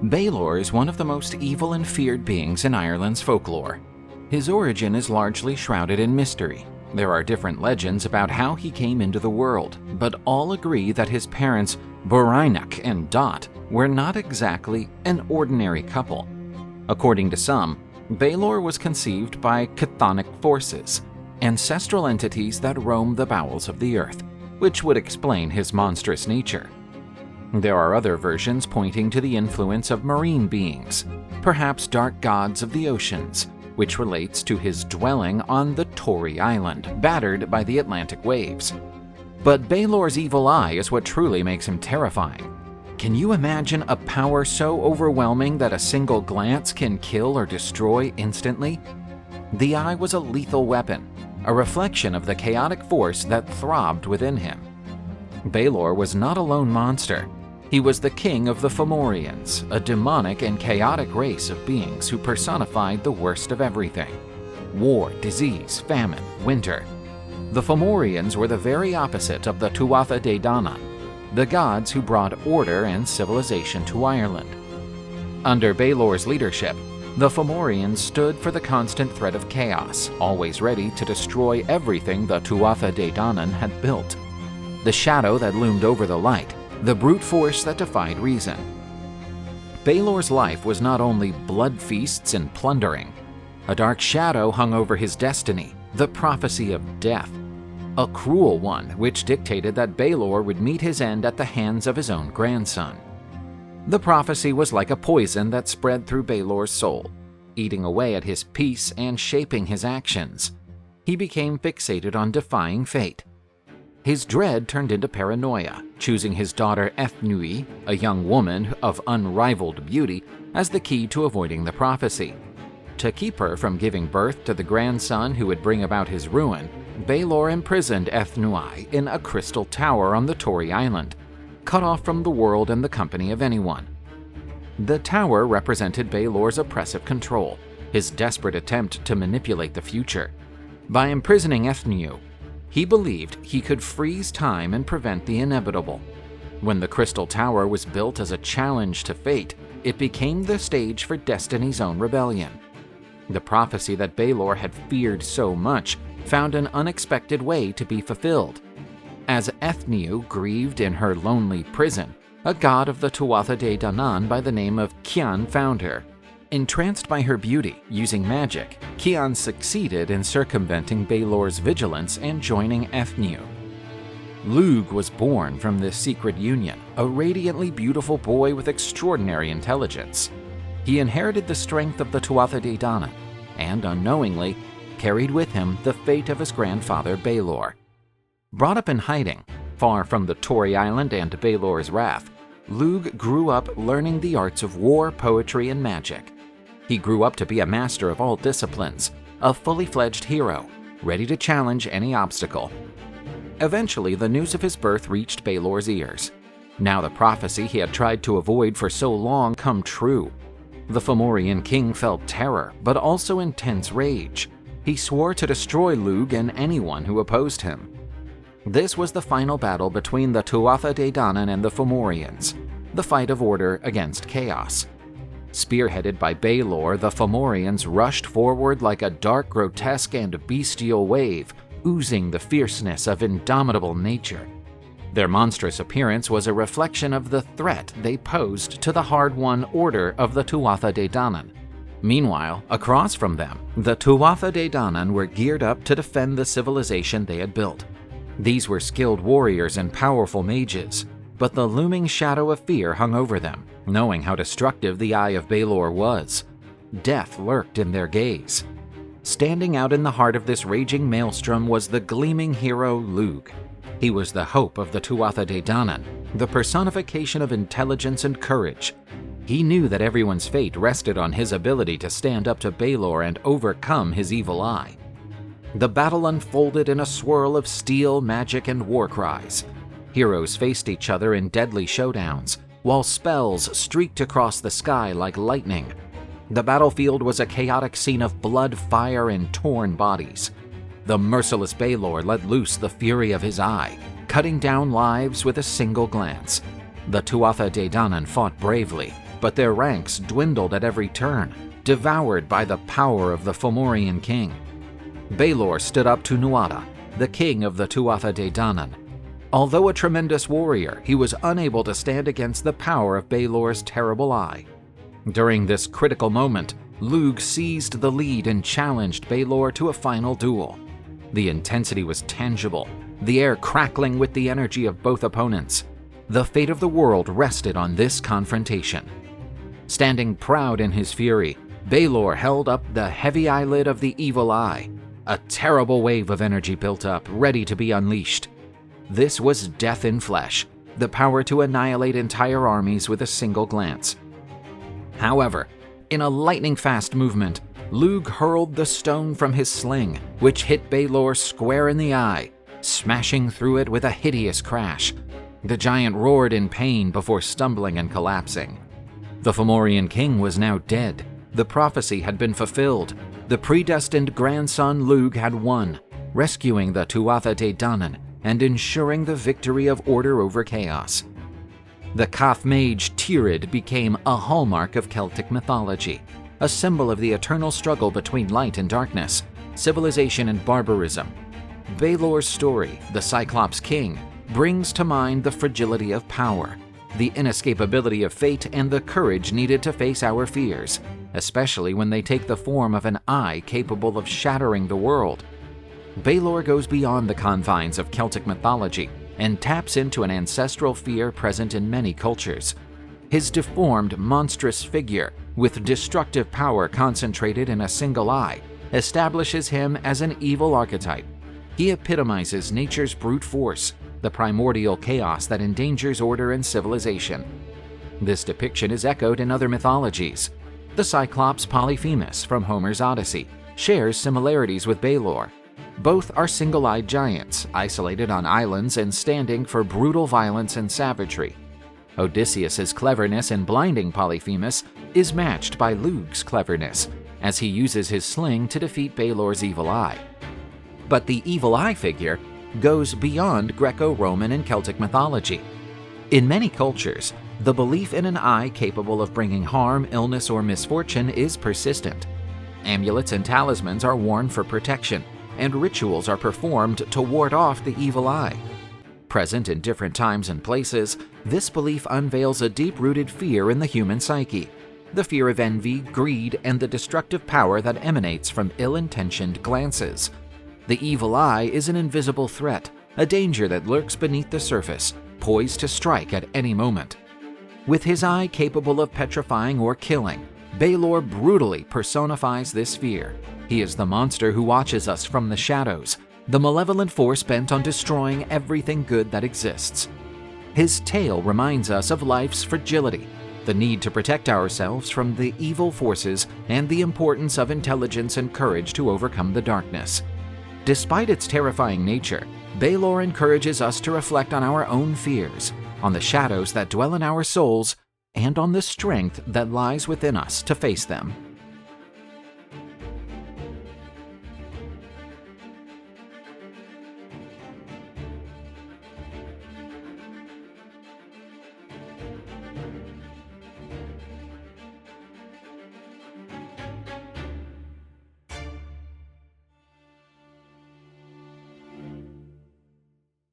Balor is one of the most evil and feared beings in Ireland's folklore. His origin is largely shrouded in mystery. There are different legends about how he came into the world, but all agree that his parents, Borainak and Dot, were not exactly an ordinary couple. According to some, Balor was conceived by chthonic forces, ancestral entities that roam the bowels of the earth, which would explain his monstrous nature. There are other versions pointing to the influence of marine beings, perhaps dark gods of the oceans, which relates to his dwelling on the Tory Island, battered by the Atlantic waves. But Balor's evil eye is what truly makes him terrifying. Can you imagine a power so overwhelming that a single glance can kill or destroy instantly? The eye was a lethal weapon, a reflection of the chaotic force that throbbed within him. Balor was not a lone monster. He was the king of the Fomorians, a demonic and chaotic race of beings who personified the worst of everything: war, disease, famine, winter. The Fomorians were the very opposite of the Tuatha De Danann, the gods who brought order and civilization to Ireland. Under Balor's leadership, the Fomorians stood for the constant threat of chaos, always ready to destroy everything the Tuatha De Danann had built. The shadow that loomed over the light, the brute force that defied reason. Balor's life was not only blood feasts and plundering. A dark shadow hung over his destiny, the prophecy of death. A cruel one which dictated that Balor would meet his end at the hands of his own grandson. The prophecy was like a poison that spread through Balor's soul, eating away at his peace and shaping his actions. He became fixated on defying fate. His dread turned into paranoia, choosing his daughter Ethnui, a young woman of unrivaled beauty, as the key to avoiding the prophecy. To keep her from giving birth to the grandson who would bring about his ruin, Balor imprisoned Ethnui in a crystal tower on the Tory Island, cut off from the world and the company of anyone. The tower represented Balor's oppressive control, his desperate attempt to manipulate the future. By imprisoning Ethnui, he believed he could freeze time and prevent the inevitable. When the Crystal Tower was built as a challenge to fate, it became the stage for destiny's own rebellion. The prophecy that Balor had feared so much found an unexpected way to be fulfilled. As Ethnui grieved in her lonely prison, a god of the Tuatha De Danann by the name of Cian found her. Entranced by her beauty, using magic, Cian succeeded in circumventing Balor's vigilance and joining Ethnui. Lugh was born from this secret union, a radiantly beautiful boy with extraordinary intelligence. He inherited the strength of the Tuatha De Danann, and unknowingly carried with him the fate of his grandfather Balor. Brought up in hiding, far from the Tory Island and Balor's wrath, Lugh grew up learning the arts of war, poetry, and magic. He grew up to be a master of all disciplines, a fully fledged hero, ready to challenge any obstacle. Eventually, the news of his birth reached Balor's ears. Now the prophecy he had tried to avoid for so long come true. The Fomorian king felt terror, but also intense rage. He swore to destroy Lugh and anyone who opposed him. This was the final battle between the Tuatha De Danann and the Fomorians, the fight of order against chaos. Spearheaded by Balor, the Fomorians rushed forward like a dark, grotesque, and bestial wave, oozing the fierceness of indomitable nature. Their monstrous appearance was a reflection of the threat they posed to the hard-won order of the Tuatha De Danann. Meanwhile, across from them, the Tuatha De Danann were geared up to defend the civilization they had built. These were skilled warriors and powerful mages, but the looming shadow of fear hung over them, knowing how destructive the eye of Balor was. Death lurked in their gaze. Standing out in the heart of this raging maelstrom was the gleaming hero Lugh. He was the hope of the Tuatha De Danann, the personification of intelligence and courage. He knew that everyone's fate rested on his ability to stand up to Balor and overcome his evil eye. The battle unfolded in a swirl of steel, magic, and war cries. Heroes faced each other in deadly showdowns, while spells streaked across the sky like lightning. The battlefield was a chaotic scene of blood, fire, and torn bodies. The merciless Balor let loose the fury of his eye, cutting down lives with a single glance. The Tuatha De Danann fought bravely, but their ranks dwindled at every turn, devoured by the power of the Fomorian king. Balor stood up to Nuada, the king of the Tuatha De Danann. Although a tremendous warrior, he was unable to stand against the power of Balor's terrible eye. During this critical moment, Lugh seized the lead and challenged Balor to a final duel. The intensity was tangible, the air crackling with the energy of both opponents. The fate of the world rested on this confrontation. Standing proud in his fury, Balor held up the heavy eyelid of the evil eye. A terrible wave of energy built up, ready to be unleashed. This was death in flesh, the power to annihilate entire armies with a single glance. However, in a lightning-fast movement, Lugh hurled the stone from his sling, which hit Balor square in the eye, smashing through it with a hideous crash. The giant roared in pain before stumbling and collapsing. The Fomorian king was now dead. The prophecy had been fulfilled. The predestined grandson Lugh had won, rescuing the Tuatha De Danann and ensuring the victory of order over chaos. The Cath mage Tyrryd became a hallmark of Celtic mythology, a symbol of the eternal struggle between light and darkness, civilization and barbarism. Balor's story, the Cyclops king, brings to mind the fragility of power, the inescapability of fate, and the courage needed to face our fears, especially when they take the form of an eye capable of shattering the world. Balor goes beyond the confines of Celtic mythology and taps into an ancestral fear present in many cultures. His deformed, monstrous figure, with destructive power concentrated in a single eye, establishes him as an evil archetype. He epitomizes nature's brute force, the primordial chaos that endangers order and civilization. This depiction is echoed in other mythologies. The Cyclops Polyphemus from Homer's Odyssey shares similarities with Balor. Both are single-eyed giants, isolated on islands and standing for brutal violence and savagery. Odysseus's cleverness in blinding Polyphemus is matched by Lugh's cleverness, as he uses his sling to defeat Balor's evil eye. But the evil eye figure goes beyond Greco-Roman and Celtic mythology. In many cultures, the belief in an eye capable of bringing harm, illness, or misfortune is persistent. Amulets and talismans are worn for protection, and rituals are performed to ward off the evil eye. Present in different times and places, this belief unveils a deep-rooted fear in the human psyche, the fear of envy, greed, and the destructive power that emanates from ill-intentioned glances. The evil eye is an invisible threat, a danger that lurks beneath the surface, poised to strike at any moment. With his eye capable of petrifying or killing, Balor brutally personifies this fear. He is the monster who watches us from the shadows, the malevolent force bent on destroying everything good that exists. His tale reminds us of life's fragility, the need to protect ourselves from the evil forces, and the importance of intelligence and courage to overcome the darkness. Despite its terrifying nature, Balor encourages us to reflect on our own fears, on the shadows that dwell in our souls, and on the strength that lies within us to face them.